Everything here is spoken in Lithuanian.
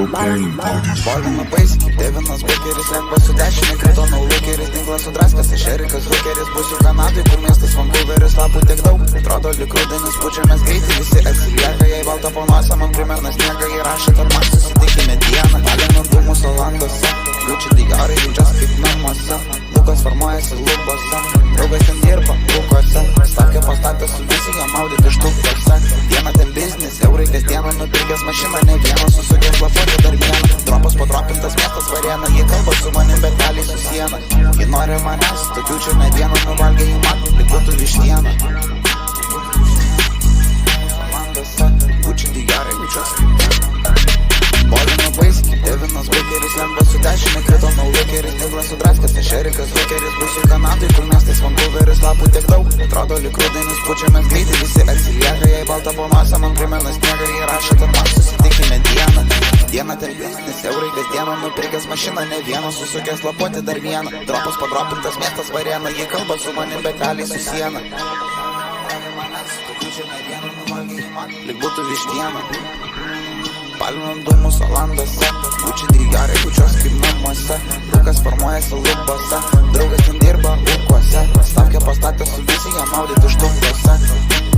Volvino basic, Devinas bukeris, lengva su dešinė, krito naulukeris, tinklas sudraskas, Šerikas Hukeris, būsiu Kanadai, kur miestas Vancouveris, lapų tiek daug, atrodo lyg rudenis, pučiamės greitai, visi atsilieka, jei balta po nosą, man primena sniegą, įrašė tarp man susitikime dieną, palinu dūmus Olanduose, Gucci Diorai, jaučias kaip namuose, Lukas formuojasi lubose, draugas ten dirba, lukose, stavkė pastatė su visi, jam maudyti štukose, diena ten biznis, eurai kasdieną nupirkęs mašiną, ne vieną susukęs lapuotį dar vieną, dropas padropintas miestas Varėna, jie kalba su manim, bet realiai su siena, jie nori manęs, tokių čia ne vieną nuvalgė į man, lyg būtų vištiena. Olanduose, Gucci Diorai, jaučias Volvino basic, Devinas bukeris, lengva su dešinė, krito naulukeris, tinklas sudraskas, Šerikas Hukeris, būsiu Kanadai, kur miestas Vancouveris, lapų tiek daug, atrodo lyg rudenis, pučiamės greitai, visi atsilieka, jei balta po nosą, man primena sniegą, įrašė tarp man susitikime dieną. Diena ten biznis, eurai kasdieną nupirkęs mašiną, ne vieną susukęs lapuotį dar vieną, dropas padropintas miestas Varėna, jie kalba su manim, bet realiai su siena. Lyg būtų vištiena. Palinam dūmus Olanduose, Gucci Diorai, jaučiuos kaip namuose, Lukas formuojasi lubose, draugas ten dirba ūkuose, stavkė pastatė su visi, jam maudyti štukose.